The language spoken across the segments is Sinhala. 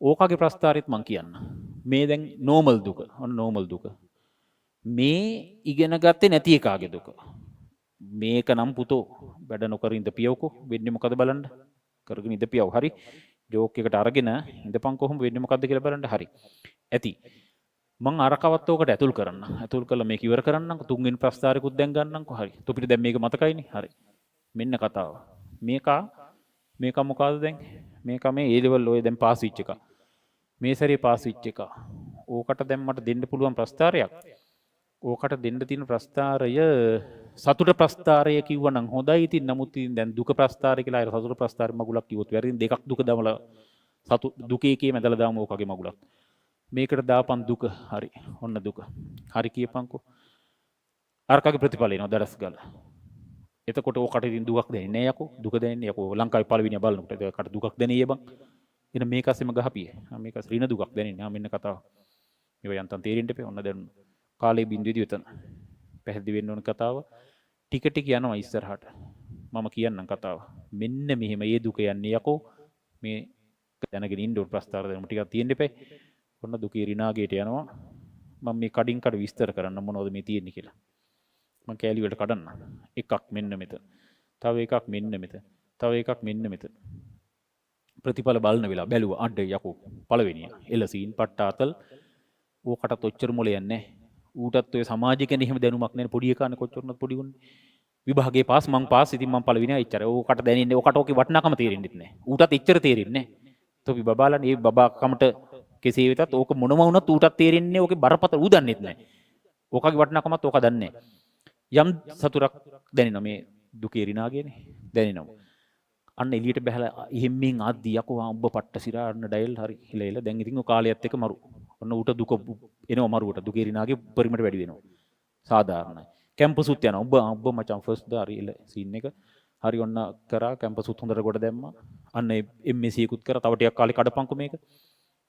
ඕකගේ ප්‍රස්ථාරෙත් මං කියන්න. මේ දැන් නෝමල් දුක. ඔන්න නෝමල් දුක. මේ ඉගෙන ගත්තේ නැති එකාගේ දුක. මේක නම් පුතෝ වැඩ නොකර ඉඳපියවකෝ වෙන්නේ මොකද බලන්න. කරගෙන ඉඳපියව හරි. ජෝක් එකට අරගෙන ඉඳපන් කොහොම වෙන්නේ මොකද්ද කියලා බලන්න හරි. ඇති. මං අරකවත් ඕකට ඇතුල් කරන්න. ඇතුල් කළා මේක ඉවර කරන්නම්කො තුන්වෙනි ප්‍රස්ථාරෙකුත් දැන් ගන්නම්කො හරි. තොපිට දැන් මේක මතකයිනේ හරි. මෙන්න කතාව. මේක මොකද්ද දැන්? මේක මේ A level ඔය දැන් පාස් වෙච්ච එක. මේ සැරේ පාස් වෙච්ච එක. ඕකට දැන් මට දෙන්න පුළුවන් ප්‍රස්ථාරයක්. ඕකට දෙන්න තියෙන ප්‍රස්ථාරය සතුට ප්‍රස්ථාරය කිව්වනම් හොඳයි. ඉතින් නමුත් ඉතින් දැන් දුක ප්‍රස්ථාරය කියලා අර සතුට ප්‍රස්ථාරය මගුලක් කිව්වොත් වැරදින් දෙකක් දුක දමලා දුකේ කේ මැදලා දාමු ඕකගේ මගුලක්. මේකට දාපන් දුක හරි. ඔන්න දුක. හරි කියපන්කෝ. අරකගේ ප්‍රතිඵල එනවා දරස් ගාලා. එතකොට ඕකට ඉතින් දුකක් දැනෙන්නේ නැහැ යකෝ. දුක දැනෙන්නේ යකෝ ලංකාවේ පළවෙනිය බලනකොට ඒකට දුකක් දැනෙන්නේ බං. එන මේකස්සෙම ගහපියේ. මේකස් ඍණ දුකක් දැනෙන්නේ. මෙන්න කතාව. මේව යන්තම් තේරෙන්න එපේ. ඔන්න දැන් කාලේ බින්දුවේදී උතන. පැහැදිලි වෙන්න ඕන කතාව. ටික ටික යනවා ඉස්සරහට. මම කියන්නම් කතාව. මෙන්න මෙහෙම ඒ දුක යන්නේ යකෝ. මේ දැනගෙන ඉන්න ඕන ප්‍රස්තාර දෙන්න ටිකක් තියෙන්න එපේ. ඔන්න දුකේ ඍණාගයට යනවා. මම මේ කඩින් කඩ විස්තර කරන්න මොනවද මේ තියෙන්නේ කියලා. මම කෑලි වලට කඩන්න. එකක් මෙන්න මෙතන. තව එකක් මෙන්න මෙතන. තව එකක් මෙන්න මෙතන. ප්‍රතිඵල බලන වෙලාව බැලුවා අඩ යකෝ පළවෙනිය එලසීන් පට්ටාතල් ඕකටත් ඔච්චර මොලයක් නැහැ. ඌටත් ඔය සමාජය ගැන එහෙම දැනුමක් නැහැ. පොඩි එකානේ කොච්චරනත් පොඩි උන්නේ. විභාගේ පාස් මං පාස් ඉතින් මං පළවෙනියා එච්චර. ඕකට දැනෙන්නේ ඕකට ඕකේ වටිනාකම තේරෙන්නෙත් නැහැ. ඌටත් එච්චර තේරෙන්නේ නැහැ. තොපි බබාලා මේ බබාකමට කෙසේ වෙතත් ඕක මොනම වුණත් ඌටත් තේරෙන්නේ ඕකේ බරපතල ඌ දන්නෙත් නැහැ. ඕකගේ වටිනාකමත් ඕක දන්නේ නැහැ. යම් සතුටක් දැනෙනවා මේ දුකේ රිනාගේනේ දැනෙනවා. අන්න එළියට බහලා එහෙම්මින් ආද්දි යකෝ උඹ පට්ට සිරාන්න ඩයල් හරි හිලෙල දැන් ඉතින් ඔය කාලයත් එක්ක මරු. ඔන්න ඌට දුක එනවා මරුවට දුකේ රිනාගේ පරිමට වැඩි වෙනවා. සාධාරණයි. කැම්පස් උත් යනවා. උඹ මචං ෆස්ට් දා හරි සීන් එක. හරි ඔන්න කරා කැම්පස් උත් හොඳට ගොඩ දැම්මා. අන්න MSc එකකුත් කරා. තව ටිකක් කාලේ කඩපන්කෝ මේක.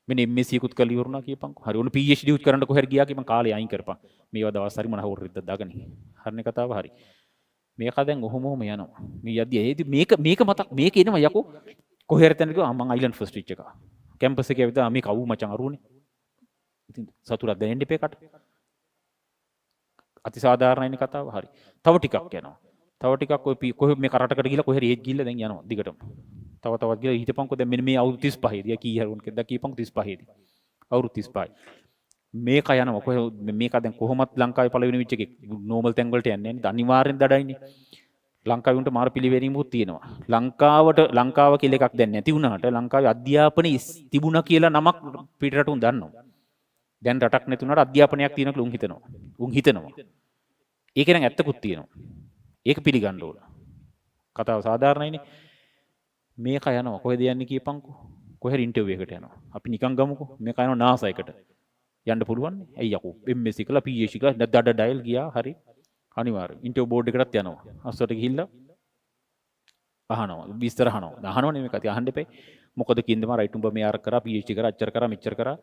මෙන්න MSc එකකුත් කරලා ඉවරුණා කියපන්කෝ. හරි ඔන්න PhD උත් කරන්න කොහෙර ගියා කියපන් කාලේ අයින් කරපන්. මේවා දවස් හරි මොන හවුරුද්දක් දාගනි. හරිනේ කතාව හරි. මේක දැන් ඔහොම යනවා. මේ යද්දි ඒදි මේක මතක් මේක එනවා යකෝ කොහෙර තැනද කිව්වා මං අයිලන්ඩ් ෆස්ට් රිච් එක. කැම්පස් එකේ ඇවිත් මේ කවු මචං අරුනේ. ඉතින් සතුටක් දැනෙන්න එපේ කට. අතිසාධාරණයිනේ කතාව හරි. තව ටිකක් යනවා. තව ටිකක් ඔය කොහෙ මේ කරටකට ගිහලා කොහෙර ඒත් ගිහලා දැන් යනවා දිගටම. තවත් ගිහලා හිටපන්කෝ දැන් මෙන්න මේ අවුරුදු 35 දී කී හරුන් කෙද්දා කීපන්කෝ 35 දී. අවුරුදු 35. මේක යනවා කොහෙ මේක දැන් කොහොමත් ලංකාවේ පළවෙනි විච් එකේ නෝමල් තැන් වලට යන්නේ නැහැ. අනිවාර්යෙන් දඩයිනේ. ලංකාවේ උන්ට මාර පිළිවෙරීමකුත් තියෙනවා. ලංකාව කියලා එකක් දැන් නැති වුණාට ලංකාවේ අධ්‍යාපනයේ තිබුණා කියලා නමක් පිටරටුන් දන්නවා. දැන් රටක් නැති වුණාට අධ්‍යාපනයක් තියෙනවා කියලා උන් හිතනවා. ඒක නම් ඇත්තකුත් තියෙනවා. ඒක පිළිගන්න ඕන. කතාව සාධාරණයිනේ. මේක යනවා කොහෙද යන්නේ කියපන්කෝ. කොහෙර ඉන්ටර්විව් එකට යනවා. අපි නිකන් ගමුකෝ. මේක යනවා NASA එකට. යන්න පුළුවන් නේ. ඇයි යකෝ MSc කළා PhD කළා දඩ ඩයල් ගියා හරි. අනිවාර්යෙන් ඉන්ටර්විව් බෝඩ් එකටත් යනවා. අස්සට ගිහිල්ලා අහනවා. විස්තර අහනවා. අහනවනේ මේක අහන්න එපේ. මොකද කින්ද මම රයිට් උඹ මේ අර කරා PhD කරා අච්චර කරා මෙච්චර කරා.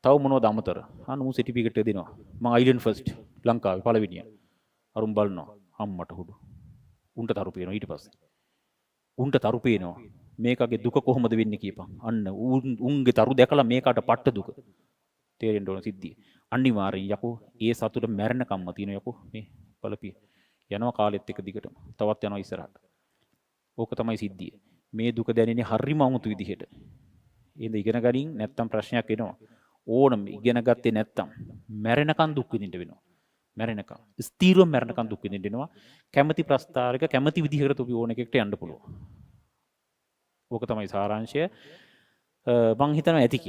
තව මොනවද අමතර? නු සර්ටිෆිකේට් එක දෙනවා. මම අයිලන්ඩ් ෆස්ට් ලංකාවේ පළවෙනිය. අරුම් බලනවා. අම්මට හුඩු. උන්ට තරු පේනවා ඊට පස්සේ. උන්ට තරු පේනවා. මේකගේ දුක කොහොමද වෙන්නේ කියපන්. අන්න උන්ගේ තරු දැකලා මේකට පට්ට දුක. තේරෙන්න ඕන සිද්ධිය. අනිවාර්යෙන් යකෝ ඒ සතුට මැරෙනකම්ම තියෙන යකෝ මේ බලපිය. යනවා කාලෙත් එක දිගටම. තවත් යනවා ඉස්සරහට. ඕක තමයි සිද්ධිය. මේ දුක දැනෙන්නේ හරිම අමුතු විදිහට. ඒද ඉගෙන ගනින් නැත්තම් ප්‍රශ්නයක් එනවා. ඕනම ඉගෙන ගත්තේ නැත්තම් මැරෙනකන් දුක් විඳින්න වෙනවා. මැරෙනකන්. ස්ථීරව මැරෙනකන් දුක් විඳින්න වෙනවා. කැමැති ප්‍රස්තාරක කැමැති විදිහකට ඔබ ඕන එකකට යන්න පුළුවන්. ඕක තමයි සාරාංශය. මං හිතනවා ඇති කියලා.